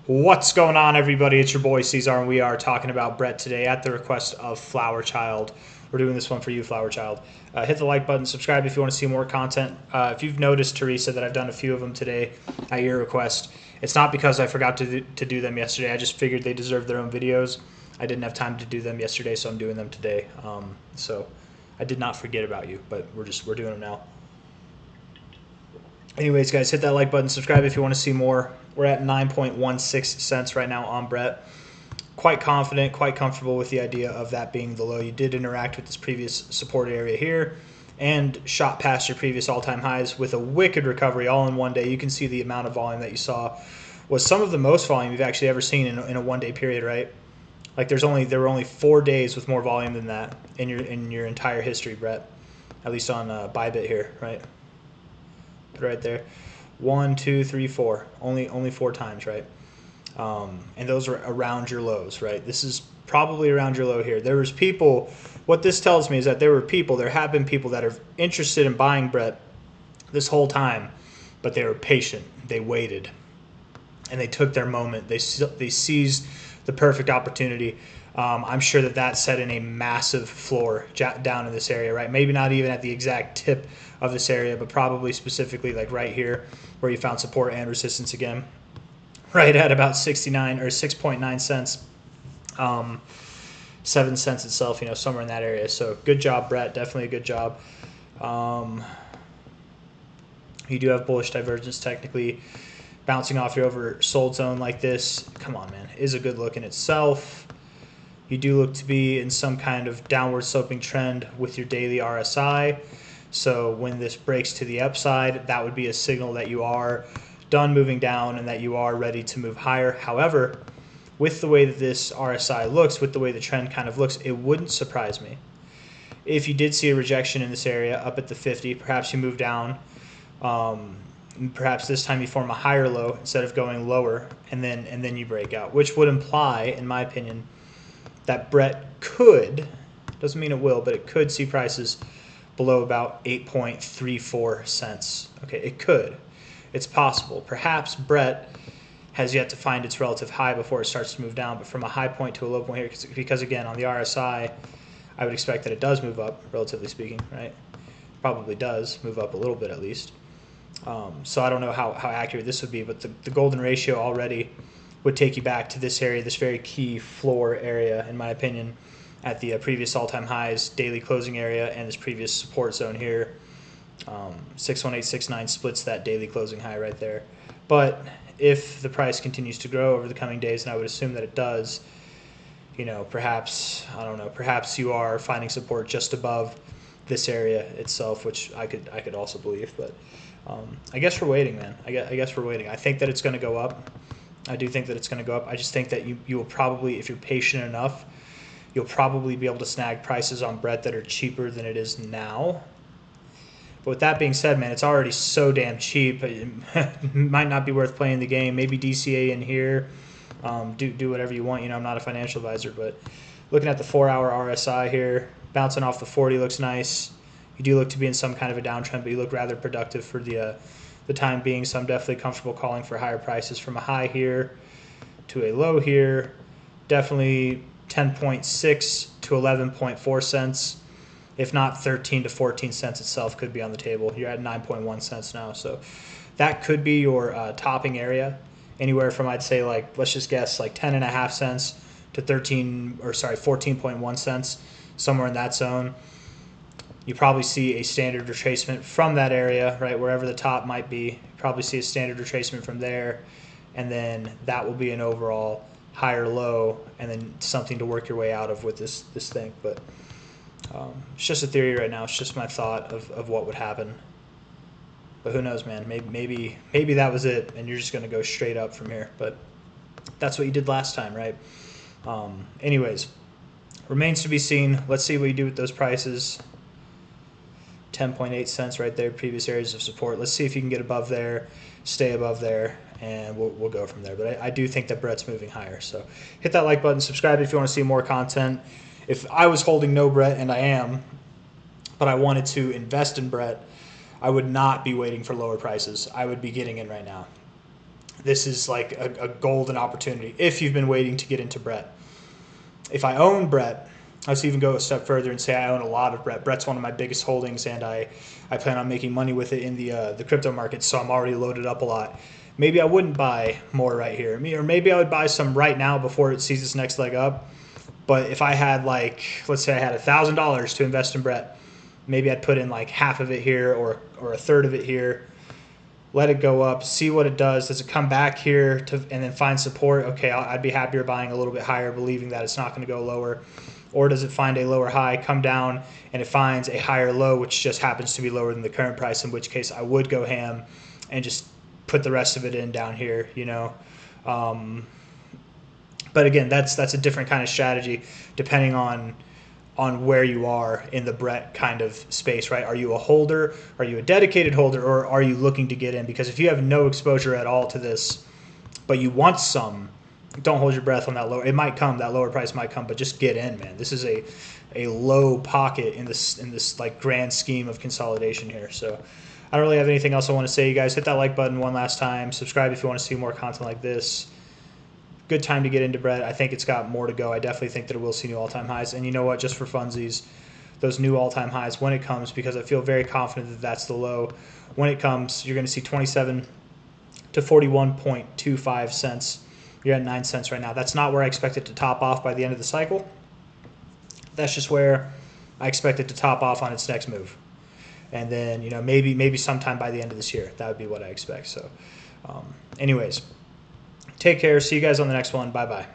What's going on, everybody? It's your boy C-Zar, and we are talking about Brett today at the request of Flower Child. We're doing this one for you, Flower Child. Hit the like button, subscribe if you want to see more content. If you've noticed, Teresa, that I've done a few of them today at your request, it's not because I forgot to do them yesterday. I just figured they deserved their own videos. I didn't have time to do them yesterday, so I'm doing them today. So I did not forget about you, but we're doing them now. Anyways, guys, hit that like button, subscribe if you want to see more. We're at 9.16 cents right now on Brett. Quite confident, quite comfortable with the idea of that being the low. You did interact with this previous support area here and shot past your previous all-time highs with a wicked recovery all in one day. You can see the amount of volume that you saw was some of the most volume you've actually ever seen in a one-day period, right? Like there were only 4 days with more volume than that in your entire history, Brett. At least on Bybit here, right? Right there. 1, 2, 3, 4. Only 4 times, right? And those are around your lows, right? This is probably around your low here. There was people. What this tells me is that there have been people that are interested in buying Brett this whole time, but they were patient. They waited, and they took their moment. They seized the perfect opportunity. I'm sure that set in a massive floor down in this area, right? Maybe not even at the exact tip of this area, but probably specifically like right here where you found support and resistance again, right at about 69 or 6.9 cents, 7 cents itself, somewhere in that area. So good job, Brett. Definitely a good job. You do have bullish divergence technically. Bouncing off your oversold zone like this, come on, man, is a good look in itself. You do look to be in some kind of downward sloping trend with your daily RSI. So when this breaks to the upside, that would be a signal that you are done moving down and that you are ready to move higher. However, with the way that this RSI looks, with the way the trend kind of looks, it wouldn't surprise me if you did see a rejection in this area up at the 50. Perhaps you move down. Perhaps this time you form a higher low instead of going lower, and then you break out, which would imply, in my opinion, that Brett could, doesn't mean it will, but it could see prices below about 8.34 cents. Okay, it could. It's possible. Perhaps Brett has yet to find its relative high before it starts to move down, but from a high point to a low point here, because again, on the RSI, I would expect that it does move up, relatively speaking, right? Probably does move up a little bit at least. So I don't know how accurate this would be, but the golden ratio already would take you back to this area, this very key floor area, in my opinion, at the previous all-time highs, daily closing area, and this previous support zone here. 61869 splits that daily closing high right there. But if the price continues to grow over the coming days, and I would assume that it does, perhaps, I don't know, perhaps you are finding support just above this area itself, which I could also believe, but I guess we're waiting, man. I guess we're waiting. I think that it's going to go up. I do think that it's going to go up. I just think that you will probably, if you're patient enough, you'll probably be able to snag prices on Brett that are cheaper than it is now. But with that being said, man, it's already so damn cheap. It might not be worth playing the game. Maybe DCA in here. Do whatever you want. I'm not a financial advisor, but looking at the 4-hour RSI here, bouncing off the 40 looks nice. You do look to be in some kind of a downtrend, but you look rather productive for the time being, so I'm definitely comfortable calling for higher prices from a high here to a low here. Definitely 10.6 to 11.4 cents, if not 13 to 14 cents itself could be on the table. You're at 9.1 cents now, so that could be your topping area, anywhere from, I'd say, like, let's just guess, like 10.5 cents to 14.1 cents, somewhere in that zone. You probably see a standard retracement from that area, right, wherever the top might be. You probably see a standard retracement from there, and then that will be an overall higher low, and then something to work your way out of with this thing. But it's just a theory right now. It's just my thought of what would happen. But who knows, man? Maybe that was it, and you're just going to go straight up from here. But that's what you did last time, right? Anyways, remains to be seen. Let's see what you do with those prices. 10.8 cents right there, previous areas of support. Let's see if you can get above there, stay above there, and we'll go from there. But I do think that Brett's moving higher. So hit that like button, subscribe if you want to see more content. If I was holding no Brett, and I am, but I wanted to invest in Brett, I would not be waiting for lower prices. I would be getting in right now. this is like a golden opportunity if you've been waiting to get into Brett. If I own Brett, let's even go a step further and say I own a lot of Brett. Brett's one of my biggest holdings, and I plan on making money with it in the crypto market, so I'm already loaded up a lot. Maybe I wouldn't buy more right here. Or maybe I would buy some right now before it sees its next leg up. But if I had let's say I had $1,000 to invest in Brett, maybe I'd put in like half of it here or a third of it here. Let it go up, see what it does. Does it come back here and then find support? Okay, I'd be happier buying a little bit higher, believing that it's not going to go lower. Or does it find a lower high, come down, and it finds a higher low, which just happens to be lower than the current price, in which case I would go ham and just put the rest of it in down here, But again, that's a different kind of strategy depending on where you are in the Brett kind of space, right? Are you a holder? Are you a dedicated holder? Or are you looking to get in? Because if you have no exposure at all to this, but you want some, don't hold your breath on that lower. It might come, that lower price might come, but just get in, man. This is a low pocket in this like grand scheme of consolidation here. So I don't really have anything else I want to say. You guys hit that like button one last time. Subscribe if you want to see more content like this. Good time to get into Brett. I think it's got more to go. I definitely think that it will see new all-time highs. And you know what? Just for funsies, those new all-time highs, when it comes, because I feel very confident that that's the low, when it comes, you're going to see 27 to 41.25 cents. You're at 9 cents right now. That's not where I expect it to top off by the end of the cycle. That's just where I expect it to top off on its next move. And then, maybe sometime by the end of this year. That would be what I expect. So, anyways, take care. See you guys on the next one. Bye-bye.